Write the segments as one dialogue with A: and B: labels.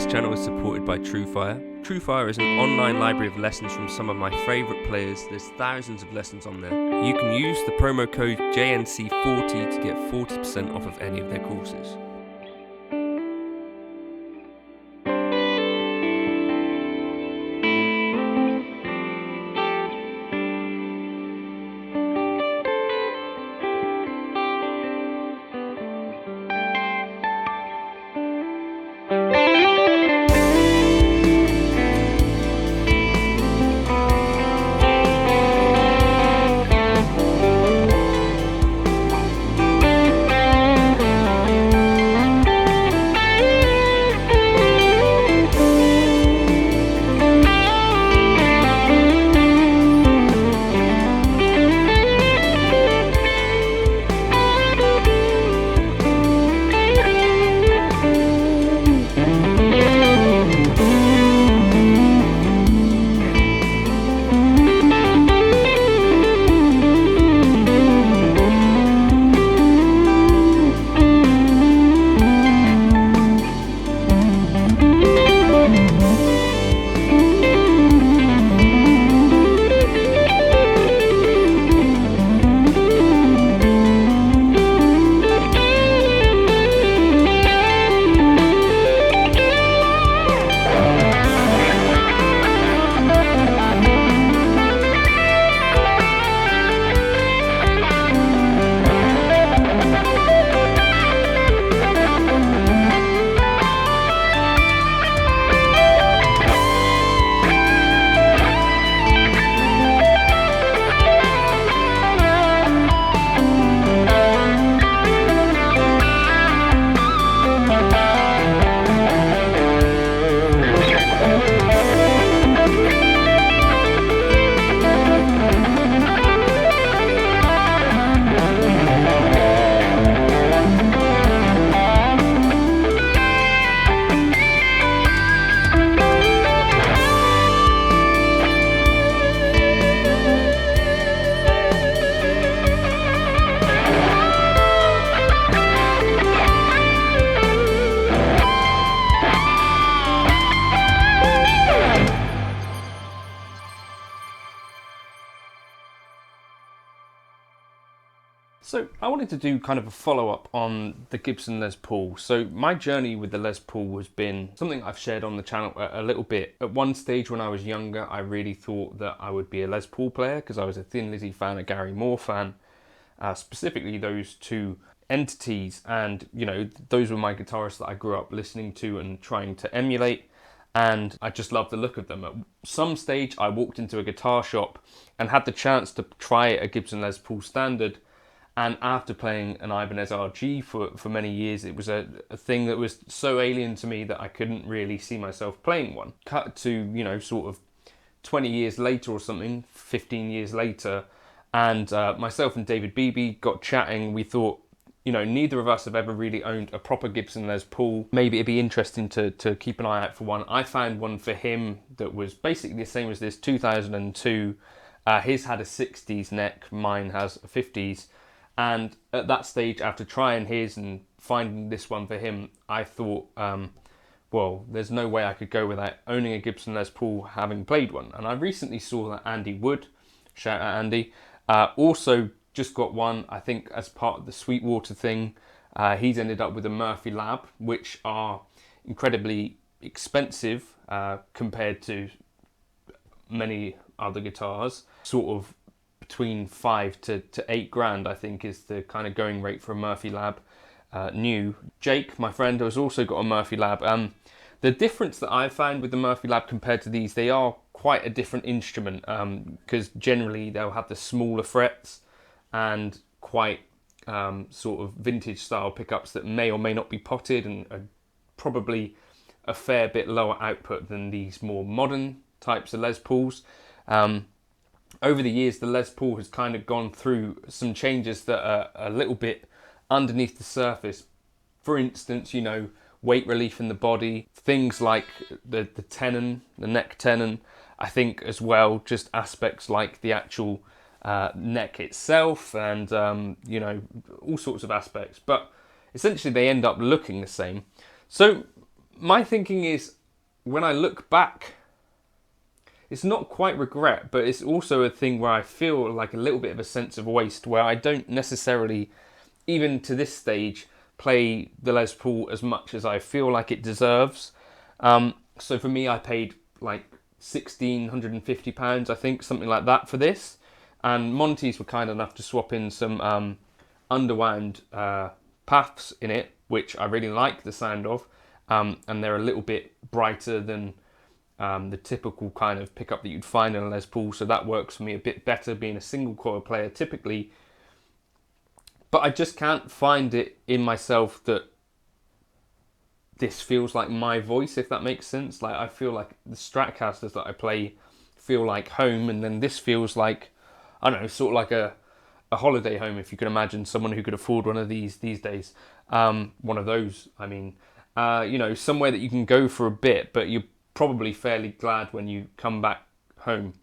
A: This channel is supported by TrueFire. TrueFire is an online library of lessons from some of my favourite players. There's thousands of lessons on there. You can use the promo code JNC40 to get 40% off of any of their courses.
B: So I wanted to do kind of a follow-up on the Gibson Les Paul. So my journey with the Les Paul has been something I've shared on the channel a little bit. At one stage when I was younger, I really thought that I would be a Les Paul player because I was a Thin Lizzy fan, a Gary Moore fan, specifically those two entities. And, you know, those were my guitarists that I grew up listening to and trying to emulate. And I just loved the look of them. At some stage, I walked into a guitar shop and had the chance to try a Gibson Les Paul Standard. And after playing an Ibanez RG for many years, it was a thing that was so alien to me that I couldn't really see myself playing one. Cut to, you know, sort of 20 years later or something, 15 years later, and myself and David Beebe got chatting. We thought, you know, neither of us have ever really owned a proper Gibson Les Paul. Maybe it'd be interesting to keep an eye out for one. I found one for him that was basically the same as this, 2002. His had a 60s neck, mine has a 50s. And at that stage, after trying his and finding this one for him, I thought, well, there's no way I could go without owning a Gibson Les Paul, having played one. And I recently saw that Andy Wood, shout out Andy, also just got one, I think, as part of the Sweetwater thing. He's ended up with a Murphy Lab, which are incredibly expensive compared to many other guitars, sort of between 5 to 8 grand, I think, is the kind of going rate for a Murphy Lab new. Jake, my friend, has also got a Murphy Lab. The difference that I've found with the Murphy Lab compared to these, they are quite a different instrument because generally they'll have the smaller frets and quite sort of vintage style pickups that may or may not be potted and are probably a fair bit lower output than these more modern types of Les Pauls. Over the years, the Les Paul has kind of gone through some changes that are a little bit underneath the surface. For instance, you know, weight relief in the body, things like the tenon, the neck tenon. I think as well, just aspects like the actual neck itself and, you know, all sorts of aspects. But essentially, they end up looking the same. So My thinking is, when I look back, it's not quite regret, but it's also a thing where I feel like a little bit of a sense of waste, where I don't necessarily, even to this stage, play the Les Paul as much as I feel like it deserves. So for me, I paid like £1,650, I think, something like that for this. And Monty's were kind enough to swap in some underwound paths in it, which I really like the sound of. And they're a little bit brighter than the typical kind of pickup that you'd find in a Les Paul, so that works for me a bit better, being a single coil player typically. But I just can't find it in myself that this feels like my voice, if that makes sense. Like, I feel like the Stratocasters that I play feel like home, and then this feels like, I don't know, sort of like a holiday home, if you can imagine someone who could afford one of these days. One of those, I mean. You know, somewhere that you can go for a bit, but you're probably fairly glad when you come back home,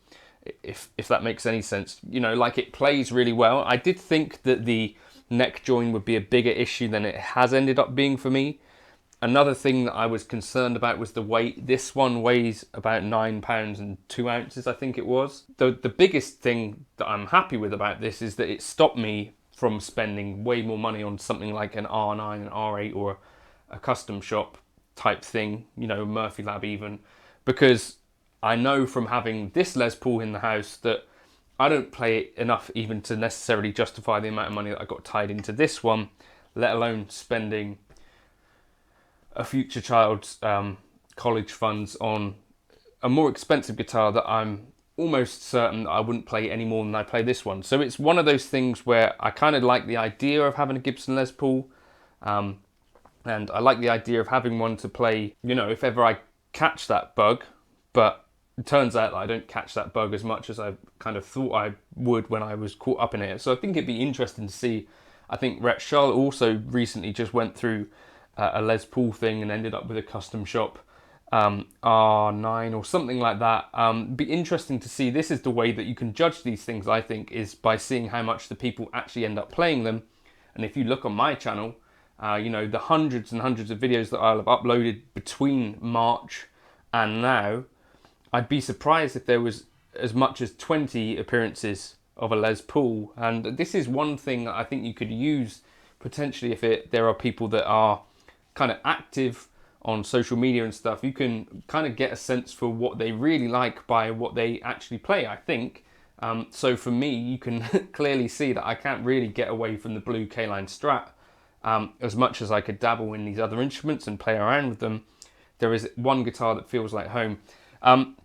B: if that makes any sense. You know, like, it plays really well. I did think that the neck join would be a bigger issue than it has ended up being for me. Another thing that I was concerned about was the weight. This one weighs about £9 and 2 ounces, I think it was. The biggest thing that I'm happy with about this is that it stopped me from spending way more money on something like an R9 and R8 or a custom shop type thing, you know, Murphy Lab even, because I know from having this Les Paul in the house that I don't play it enough even to necessarily justify the amount of money that I got tied into this one, let alone spending a future child's college funds on a more expensive guitar that I'm almost certain that I wouldn't play any more than I play this one. So it's one of those things where I kind of like the idea of having a Gibson Les Paul, and I like the idea of having one to play, you know, if ever I catch that bug. But it turns out that I don't catch that bug as much as I kind of thought I would when I was caught up in it. So I think it'd be interesting to see. I think Rhett Charlotte also recently just went through a Les Paul thing and ended up with a custom shop R9 or something like that. Be interesting to see. This is the way that you can judge these things, I think, is by seeing how much the people actually end up playing them. And if you look on my channel, you know, the hundreds and hundreds of videos that I'll have uploaded between March and now, I'd be surprised if there was as much as 20 appearances of a Les Paul. And this is one thing that I think you could use potentially if there are people that are kind of active on social media and stuff. You can kind of get a sense for what they really like by what they actually play, I think. So for me, you can clearly see that I can't really get away from the blue K-Line Strat. As much as I could dabble in these other instruments and play around with them, there is one guitar that feels like home. And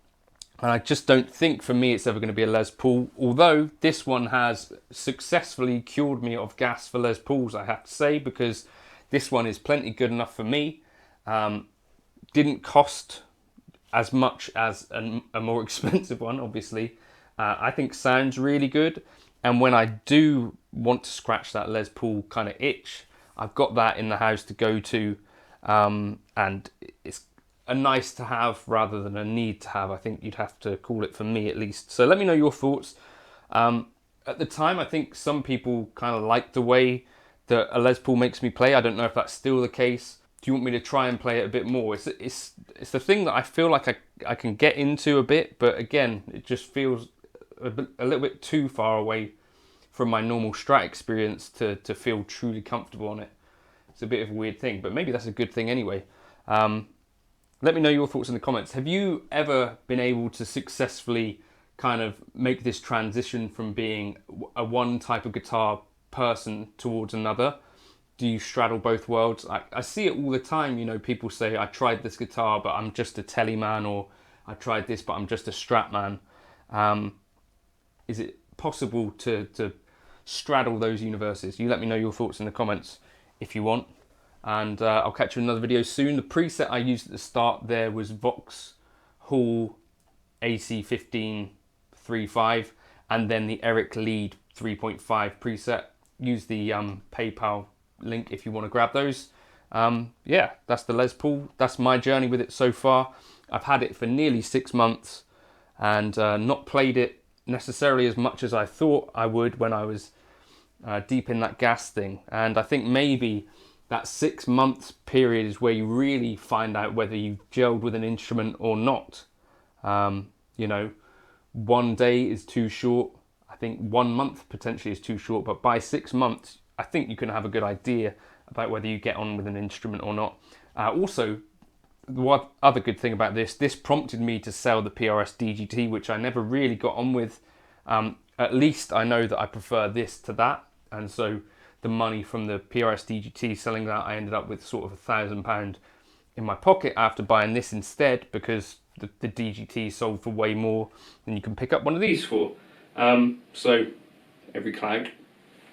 B: I just don't think for me it's ever going to be a Les Paul, although this one has successfully cured me of gas for Les Pauls, I have to say, because this one is plenty good enough for me. Didn't cost as much as a more expensive one, obviously. I think sounds really good, and when I do want to scratch that Les Paul kind of itch, I've got that in the house to go to, and it's a nice to have rather than a need to have, I think you'd have to call it, for me at least. So let me know your thoughts. At the time, I think some people kind of like the way that a Les Paul makes me play. I don't know if that's still the case. Do you want me to try and play it a bit more? It's the thing that I feel like I can get into a bit, but again, it just feels a little bit too far away from my normal Strat experience to feel truly comfortable on it. It's a bit of a weird thing, but maybe that's a good thing anyway. Let me know your thoughts in the comments. Have you ever been able to successfully kind of make this transition from being a one type of guitar person towards another? Do you straddle both worlds? I see it all the time, you know, people say, I tried this guitar, but I'm just a telly man, or I tried this, but I'm just a Strat man. Is it possible to straddle those universes? You let me know your thoughts in the comments if you want. And I'll catch you in another video soon. The preset I used at the start there was Vauxhall AC15 3.5, and then the Eric Lead 3.5 preset. Use the PayPal link if you want to grab those. Yeah, that's the Les Paul. That's my journey with it so far. I've had it for nearly 6 months and not played it necessarily as much as I thought I would when I was deep in that gas thing. And I think maybe That 6 months period is where you really find out whether you've gelled with an instrument or not. You know, 1 day is too short. I think 1 month potentially is too short, but by 6 months, I think you can have a good idea about whether you get on with an instrument or not. Also, what other good thing about this prompted me to sell the PRS DGT, which I never really got on with. At least I know that I prefer this to that, and so the money from the PRS DGT, selling that, I ended up with sort of £1,000 in my pocket after buying this instead, because the DGT sold for way more than you can pick up one of these for. So every cloud